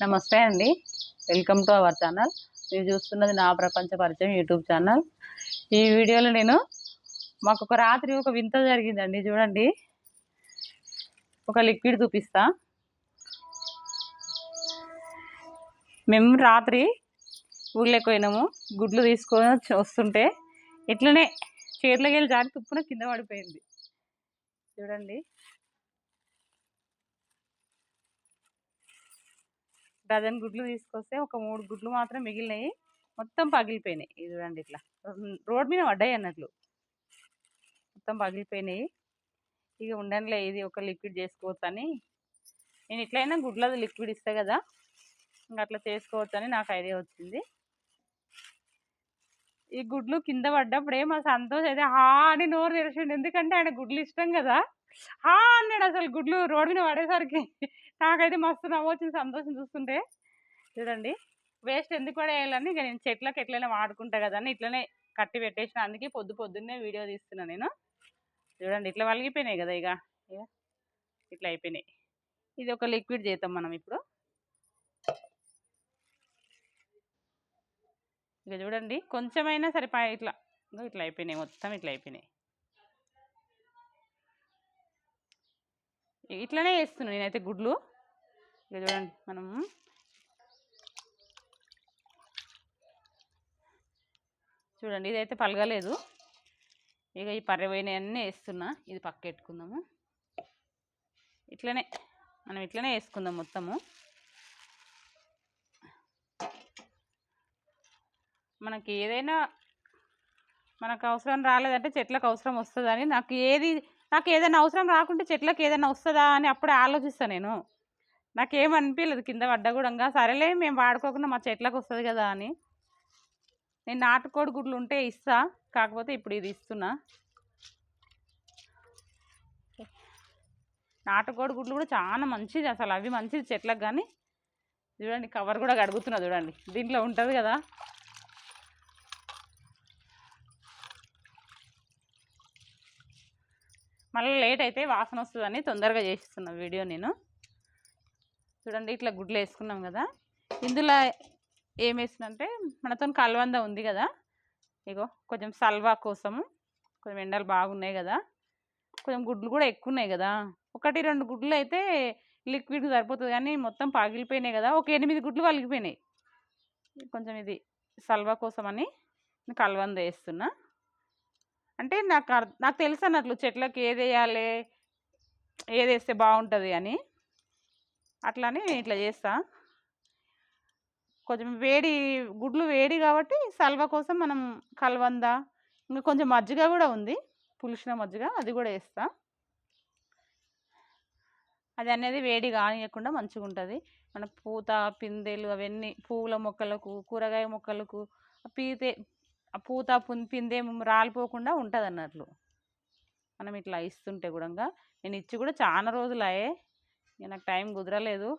నమస్తే అండి. Welcome to our channel. మీరు చూస్తున్నది నా ప్రపంచ పరిచయం యూట్యూబ్ ఛానల్. ఈ వీడియోలో నేను మాకొక రాత్రి ఒక వింత జరిగిందండి. చూడండి, ఒక లిక్విడ్ చూపిస్తా. మేము రాత్రి ఊళ్ళోకి పోయినాము. గుడ్లు తీసుకొని వస్తుంటే ఇట్లనే చేతిలోకి వెళ్ళి జారి తుప్పున కింద పడిపోయింది. చూడండి, డజన్ గుడ్లు తీసుకొస్తే ఒక 3 గుడ్లు మాత్రం మిగిలినాయి. మొత్తం పగిలిపోయినాయి. ఇది చూడండి, ఇట్లా రోడ్ మీద పడ్డాయి అన్నట్లు మొత్తం పగిలిపోయినాయి. ఇక ఉండనులే, ఇది ఒక లిక్విడ్ చేసుకోవచ్చు అని నేను ఇట్లయినా గుడ్లది లిక్విడ్ ఇస్తా కదా, ఇంకా అట్లా చేసుకోవచ్చు అని నాకు ఐడియా వచ్చింది. ఈ గుడ్లు కింద పడ్డప్పుడే మా సంతోష్ అయితే హా అని నోరు తెరిచిండు. ఎందుకంటే ఆయన గుడ్లు ఇష్టం కదా, హా అన్నాడు. అసలు గుడ్లు రోడ్డు మీద పడేసరికి నాకైతే మస్తు నవ్వొచ్చింది సంతోషం చూస్తుంటే. చూడండి, వేస్ట్ ఎందుకు పడేయాలని ఇక నేను చెట్లకు ఎట్లయినా వాడుకుంటా కదా అని ఇట్లనే కట్టి పెట్టేసిన. అందుకే పొద్దున్నే వీడియో తీస్తున్నా నేను. చూడండి, ఇట్లా వలిగిపోయినాయి కదా, ఇక ఇట్లా అయిపోయినాయి. ఇది ఒక లిక్విడ్ చేద్దాం మనం ఇప్పుడు. ఇక చూడండి, కొంచెమైనా సరిపోయి ఇట్లా ఇట్లా అయిపోయినాయి, మొత్తం ఇట్లా అయిపోయినాయి. ఇట్లనే వేస్తున్నాను నేనైతే గుడ్లు. ఇక చూడండి, మనం చూడండి, ఇదైతే పలగలేదు. ఇక ఈ పర్రపోయినవన్నీ వేస్తున్నా. ఇది పక్క పెట్టుకుందాము. ఇట్లనే మనం ఇట్లనే వేసుకుందాం మొత్తము. మనకి ఏదైనా మనకు అవసరం రాలేదంటే చెట్లకు అవసరం వస్తుందని నాకు ఏదైనా అవసరం రాకుంటే చెట్లకు ఏదైనా వస్తుందా అని అప్పుడే ఆలోచిస్తాను నేను. నాకేమనిపించలేదు కింద పడ్డా కూడా, సరేలే మేము వాడుకోకుండా మా చెట్లకు వస్తుంది కదా అని. నేను నాటుకోడి గుడ్లు ఉంటే ఇస్తా, కాకపోతే ఇప్పుడు ఇది ఇస్తున్నా. నాటుకోడి గుడ్లు కూడా చాలా మంచిది, అసలు అవి మంచిది చెట్లకు. కానీ చూడండి, కవర్ కూడా కడుగుతున్నా. చూడండి, దీంట్లో ఉంటుంది కదా. మళ్ళీ లేట్ అయితే వాసన వస్తుందని తొందరగా చేస్తున్నా వీడియో నేను. చూడండి, ఇట్లా గుడ్లు వేసుకున్నాం కదా. ఇందులో ఏం వేసినంటే మనతో కలవంద ఉంది కదా, ఇగో కొంచెం సల్వా కోసము. కొంచెం ఎండలు బాగున్నాయి కదా, కొంచెం గుడ్లు కూడా ఎక్కువ ఉన్నాయి కదా. 1-2 గుడ్లు అయితే లిక్విడ్ సరిపోతుంది, కానీ మొత్తం పగిలిపోయినాయి కదా. ఒక 8 గుడ్లు పగిలిపోయినాయి. కొంచెం ఇది సల్వా కోసం అని కలవంద వేస్తున్నా. అంటే నాకు తెలుసు అన్నట్లు చెట్లకు ఏది వేయాలి, ఏది వేస్తే బాగుంటుంది అని. అట్లానే ఇట్లా చేస్తా. కొంచెం గుడ్లు వేడి కాబట్టి సల్వా కోసం మనం కలవంద, ఇంకా కొంచెం మజ్జిగ కూడా ఉంది, పులిసిన మజ్జిగ, అది కూడా వేస్తా. అది అనేది వేడి కానియకుండా మంచిగా ఉంటుంది. మన పూత పిందెలు అవన్నీ పువ్వుల మొక్కలకు, కూరగాయ మొక్కలకు పూత పిందె రాలిపోకుండా ఉంటుంది అన్నట్లు మనం ఇట్లా ఇస్తుంటే కూడా. నేను ఇచ్చి కూడా చాలా రోజులు అయ్యే, ఇక నాకు టైం కుదరలేదు.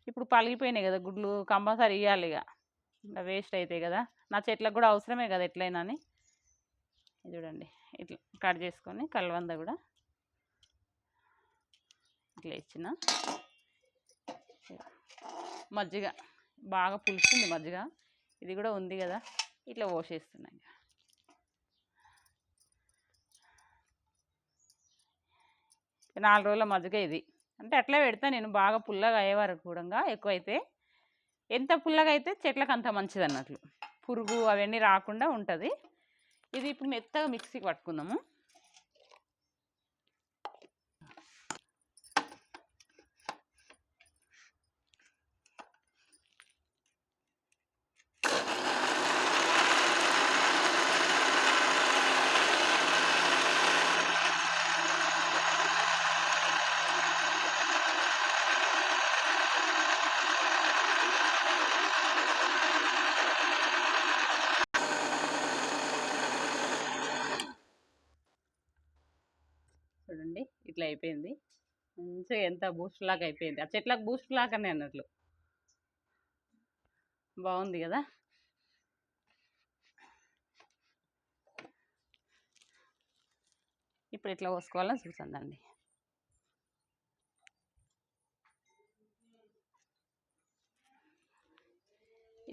ఇప్పుడు పలిగిపోయినాయి కదా గుడ్లు, కంపల్సరీ ఇవ్వాలి. ఇక ఇంకా వేస్ట్ అవుతాయి కదా, నా చెట్లకు కూడా అవసరమే కదా ఎట్లయినా అని. చూడండి, ఇట్లా కట్ చేసుకొని కలవంద కూడా ఇట్లా ఇచ్చిన. మజ్జిగ బాగా పులుస్తుంది మజ్జిగ, ఇది కూడా ఉంది కదా, ఇట్లా పోసేస్తున్నా. 4 రోజుల మజ్జిగ ఇది. అంటే అట్లా పెడతా నేను, బాగా పుల్లగా అయ్యే వరకు కూడా. ఎక్కువైతే ఎంత పుల్లగా అయితే చెట్లకు అంత మంచిది అన్నట్లు, పురుగు అవన్నీ రాకుండా ఉంటుంది. ఇది ఇప్పుడు మెత్తగా మిక్సీకి పట్టుకుందాము. చూడండి, ఇట్లా అయిపోయింది మంచిగా. ఎంత బూస్ట్ లాగా అయిపోయింది, ఆ చెట్లకు బూస్ట్ లాగానే అన్నట్లు. బాగుంది కదా. ఇప్పుడు ఇట్లా పోసుకోవాలని చూస్తుందండి.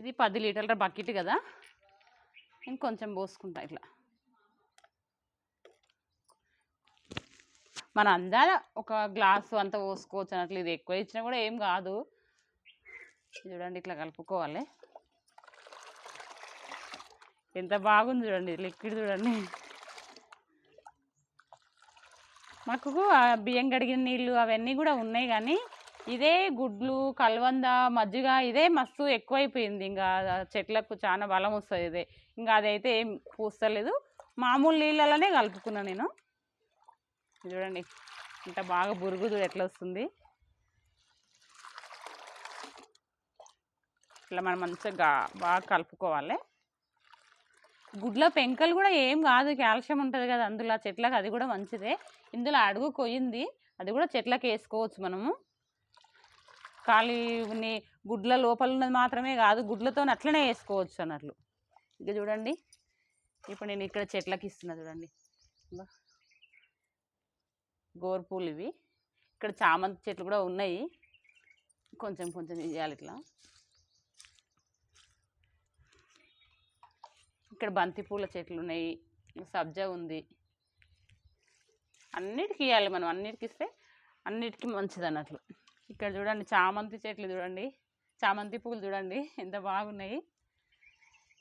ఇది 10 లీటర్ల బకెట్ కదా, ఇంకొంచెం పోసుకుంటా ఇట్లా. మన అందాల ఒక గ్లాసు అంత పోసుకోవచ్చు అన్నట్లు. ఇది ఎక్కువ ఇచ్చినా కూడా ఏం కాదు. చూడండి ఇట్లా కలుపుకోవాలి. ఎంత బాగుంది చూడండి లిక్విడ్. చూడండి మాకు బియ్యం కడిగిన నీళ్ళు అవన్నీ కూడా ఉన్నాయి, కానీ ఇదే గుడ్లు కలవంద మజ్జిగ ఇదే మస్తు ఎక్కువైపోయింది. ఇంకా చెట్లకు చాలా బలం వస్తుంది ఇదే. ఇంకా అదైతే ఏం పూస్తలేదు, మామూలు నీళ్ళలోనే కలుపుకున్నా నేను. చూడండి ఇంత బాగా బురుగుదు ఎట్లా వస్తుంది. ఇట్లా మనం మంచిగా బాగా కలుపుకోవాలి. గుడ్ల పెంకలు కూడా ఏం కాదు, కాల్షియం ఉంటుంది కదా అందులో చెట్లకు, అది కూడా మంచిదే. ఇందులో అడుగు కొయ్యింది, అది కూడా చెట్లకు వేసుకోవచ్చు మనము. ఖాళీ గుడ్ల లోపల ఉన్నది మాత్రమే కాదు, గుడ్లతో అట్లనే వేసుకోవచ్చు అన్నట్లు. ఇక చూడండి ఇప్పుడు నేను ఇక్కడ చెట్లకి ఇస్తున్నా. చూడండి గోరుపూలు ఇవి. ఇక్కడ చామంతి చెట్లు కూడా ఉన్నాయి, కొంచెం కొంచెం ఇవ్వాలి ఇట్లా. ఇక్కడ బంతి పూల చెట్లు ఉన్నాయి, సబ్జా ఉంది. అన్నిటికీ ఇవ్వాలి మనం, అన్నిటికి ఇస్తే అన్నిటికీ మంచిది అన్నట్లు. ఇక్కడ చూడండి చామంతి చెట్లు, చూడండి చామంతి పూలు చూడండి ఎంత బాగున్నాయి.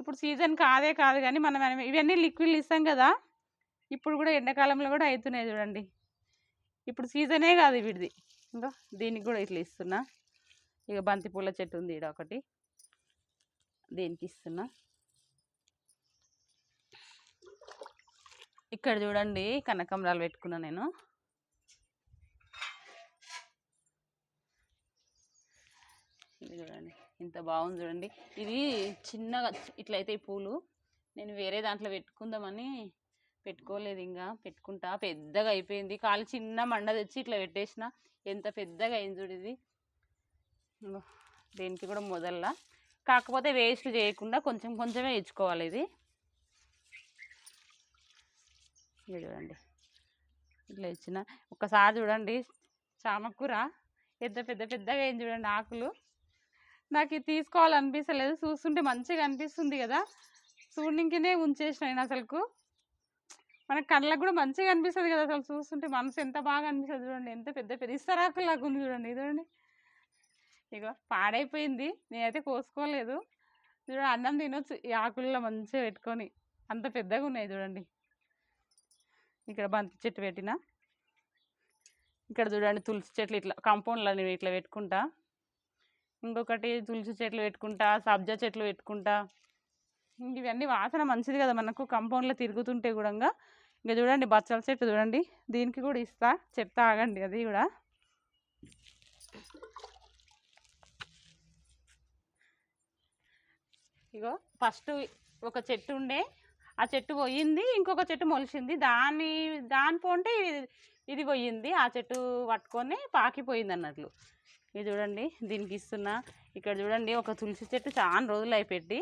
ఇప్పుడు సీజన్ కాదే కాదు కానీ మనం ఇవన్నీ లిక్విడ్లు ఇస్తాం కదా, ఇప్పుడు కూడా ఎండాకాలంలో కూడా అవుతున్నాయి చూడండి. ఇప్పుడు సీజనే కాదు వీడిది. ఇంకా దీనికి కూడా ఇట్లా ఇస్తున్నా. ఇక బంతి పూల చెట్టు ఉంది ఇక్కడ ఒకటి, దీనికి ఇస్తున్నా. ఇక్కడ చూడండి కనకాంబరాలు పెట్టుకున్నా నేను. ఇది చూడండి ఇంత బాగుంది చూడండి. ఇది చిన్నగా ఇట్లయితే ఈ పూలు నేను వేరే దాంట్లో పెట్టుకుందామని పెట్టుకోలేదు, ఇంకా పెట్టుకుంటా. పెద్దగా అయిపోయింది, కాలు చిన్న మండ తెచ్చి ఇట్లా పెట్టేసిన, ఎంత పెద్దగా అయింది చూడు ఇది. దీనికి కూడా మొదల్లా, కాకపోతే వేస్ట్ చేయకుండా కొంచెం కొంచెమే ఇచ్చుకోవాలి ఇది. ఇది చూడండి ఇట్లా ఇచ్చిన. ఒకసారి చూడండి చామకూర ఎంత పెద్ద పెద్దగా అయింది చూడండి ఆకులు. నాకు ఇది తీసుకోవాలనిపిస్తలేదు, చూస్తుంటే మంచిగా అనిపిస్తుంది కదా, చూడనికనే ఉంచేసిన నేను. అసలుకు మన కళ్ళకు కూడా మంచిగా అనిపిస్తుంది కదా, అసలు చూస్తుంటే మనసు ఎంత బాగా అనిపిస్తుంది చూడండి. ఎంత పెద్ద పెద్ద ఇస్తరాకులాగా ఉంది చూడండి. చూడండి ఇగో పాడైపోయింది, నేనైతే కోసుకోలేదు. చూడండి అన్నం తినొచ్చు ఈ ఆకుల్లో మంచిగా పెట్టుకొని, అంత పెద్దగా ఉన్నాయి చూడండి. ఇక్కడ బంతి చెట్టు పెట్టిన. ఇక్కడ చూడండి తులసి చెట్లు ఇట్లా కాంపౌండ్లో నేను ఇట్లా పెట్టుకుంటా. ఇంకొకటి తులసి చెట్లు పెట్టుకుంటా, సబ్జా చెట్లు పెట్టుకుంటా. ఇవన్నీ వాసన మంచిది కదా మనకు కాంపౌండ్లో తిరుగుతుంటే కూడా. ఇంకా చూడండి బచ్చల చెట్టు చూడండి, దీనికి కూడా ఇస్తా, చెప్తా ఆగండి. అది కూడా ఇగో ఫస్ట్ ఒక చెట్టు ఉండే, ఆ చెట్టు పోయింది, ఇంకొక చెట్టు మొలిచింది. దాని పోంటే ఇది పోయింది, ఆ చెట్టు పట్టుకొని పాకిపోయింది అన్నట్లు. ఇది చూడండి దీనికి ఇస్తున్నా. ఇక్కడ చూడండి ఒక తులసి చెట్టు చాలా రోజులు అయిపెట్టి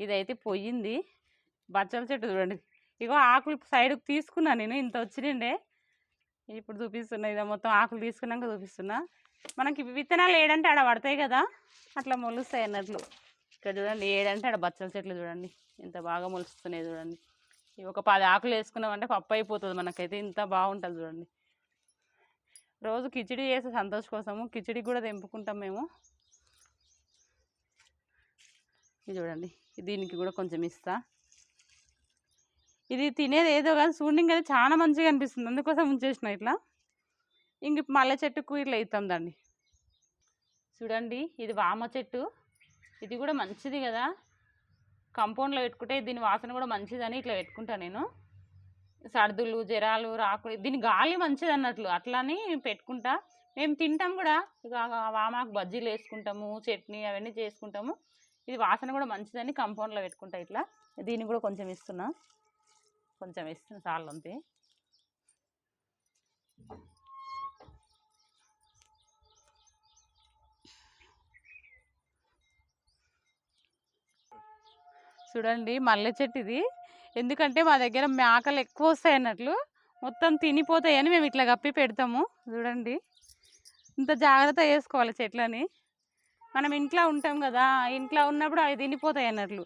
ఇదైతే పోయింది. బచ్చల చెట్టు చూడండి, ఇగో ఆకులు సైడ్కి తీసుకున్నా నేను, ఇంత వచ్చిండే. ఇప్పుడు చూపిస్తున్నా, ఇదో మొత్తం ఆకులు తీసుకున్నాక చూపిస్తున్నా. మనకి విత్తనాలు ఏడంటే ఆడ పడతాయి కదా, అట్లా మొలుస్తాయి అన్నట్లు. ఇక్కడ చూడండి ఏడంటే ఆడ బచ్చల చెట్లు చూడండి ఎంత బాగా మొలుస్తున్నాయి చూడండి. ఇవి ఒక 10 ఆకులు వేసుకున్నామంటే పప్పు అయిపోతుంది మనకైతే, ఇంత బాగుంటుంది చూడండి. రోజు కిచిడి చేసే సంతోష్ కోసము కిచిడి కూడా తెంపుకుంటాం మేము. ఇది చూడండి దీనికి కూడా కొంచెం ఇస్తా. ఇది తినేది ఏదో కానీ చూడండి అది చాలా మంచిగా అనిపిస్తుంది, అందుకోసం ఉంచేసిన ఇట్లా. ఇంక మల్లె చెట్టుకు ఇట్లా ఇస్తాం దాన్ని. చూడండి ఇది వామ చెట్టు, ఇది కూడా మంచిది కదా, కాంపౌండ్లో పెట్టుకుంటే దీని వాసన కూడా మంచిదని ఇట్లా పెట్టుకుంటాను నేను. సర్దులు జ్వరాలు రాకుండా దీని గాలి మంచిది అన్నట్లు అట్లని పెట్టుకుంటా. మేము తింటాం కూడా, ఇక వామాకు బజ్జీలు వేసుకుంటాము, చట్నీ అవన్నీ చేసుకుంటాము. ఇది వాసన కూడా మంచిదని కాంపౌండ్లో పెట్టుకుంటా ఇట్లా. దీనికి కూడా కొంచెం ఇస్తున్నా, కొంచెం ఇస్తున్నా చాలు అంతే. చూడండి మల్లె చెట్టు ఇది, ఎందుకంటే మా దగ్గర మేకలు ఎక్కువ వస్తాయి అన్నట్లు, మొత్తం తినిపోతాయని మేము ఇట్లా కప్పి పెడతాము. చూడండి ఇంత జాగ్రత్త చేసుకోవాలి చెట్లని. మనం ఇంట్లో ఉంటాం కదా, ఇంట్లో ఉన్నప్పుడు అవి తినిపోతాయి అన్నట్లు.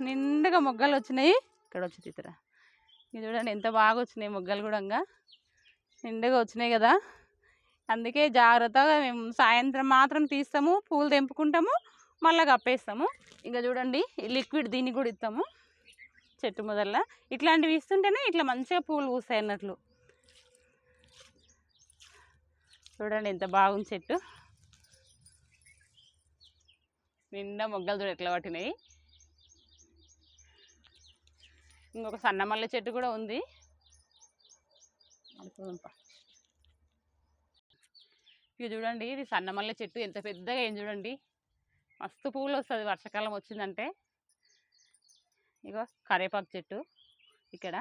నిండుగా మొగ్గలు వచ్చినాయి. ఇక్కడ వచ్చి తీతరా, ఇది చూడండి ఎంత బాగా వచ్చినాయి మొగ్గలు కూడా నిండుగా వచ్చినాయి కదా. అందుకే జాగ్రత్తగా మేము సాయంత్రం మాత్రం తీస్తాము, పూలు తెంపుకుంటాము, మళ్ళీ కప్పేస్తాము. ఇంకా చూడండి లిక్విడ్ దీనికి కూడా ఇస్తాము చెట్టు మొదల్లో. ఇట్లాంటివి ఇస్తుంటేనే ఇట్లా మంచిగా పూలు పూస్తాయి అన్నట్లు. చూడండి ఎంత బాగుంది చెట్టు, నిండా మొగ్గలు చూడ ఎట్లా పట్టినాయి. ఇంకొక సన్న మల్లె చెట్టు కూడా ఉంది. ఇక చూడండి ఇది సన్న మల్లె చెట్టు ఎంత పెద్దగా ఏం చూడండి, మస్తు పూలు వస్తుంది వర్షాకాలం వచ్చిందంటే. ఇగో కరివేపాకు చెట్టు ఇక్కడ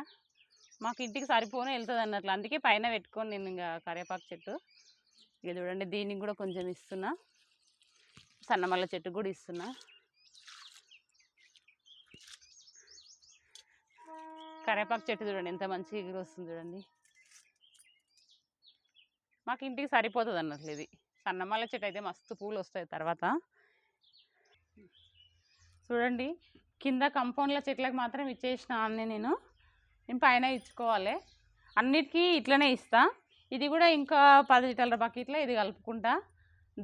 మాకు ఇంటికి సరిపోనే వెళ్తుంది అన్నట్లు, అందుకే పైన పెట్టుకొని నేను ఇంకా కరివేపాకు చెట్టు. ఇక చూడండి దీనికి కూడా కొంచెం ఇస్తున్నా, సన్నమల్ల చెట్టు కూడా ఇస్తున్నా. కరివేపాకు చెట్టు చూడండి ఎంత మంచిగా ఎగురు వస్తుంది చూడండి, మాకు ఇంటికి సరిపోతుంది అన్నట్లు. ఇది సన్నమల్ల చెట్టు అయితే మస్తు పూలు వస్తాయి తర్వాత. చూడండి కింద కంపౌండ్ల చెట్లకు మాత్రం ఇచ్చేసిన అన్నీ నేను పైన ఇచ్చుకోవాలి. అన్నిటికీ ఇట్లనే ఇస్తా. ఇది కూడా ఇంకా 10 లీటర్ల బకెట్లో ఇది కలుపుకుంటా.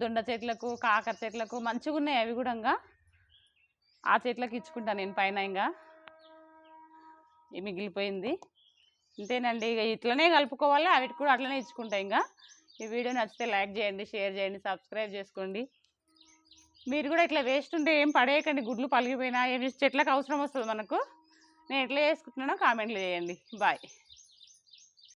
దొండ చెట్లకు, కాకర చెట్లకు మంచిగా ఉన్నాయి అవి కూడా. ఆ చెట్లకు ఇచ్చుకుంటా నేను పైన. ఇంకా మిగిలిపోయింది ఇంతేనండి. ఇక ఇట్లనే కలుపుకోవాలి, అవిటి కూడా అట్లనే ఇచ్చుకుంటా. ఇంకా ఈ వీడియో నచ్చితే లైక్ చేయండి, షేర్ చేయండి, సబ్స్క్రైబ్ చేసుకోండి. మీరు కూడా ఇట్లా వేస్ట్ ఉంటే ఏం పడేయకండి, గుడ్లు పలిగిపోయినా ఏమి చెట్లకు అవసరం వస్తుంది మనకు. నేను ఎట్లా చేసుకుంటున్నానో కామెంట్లు చేయండి. బాయ్.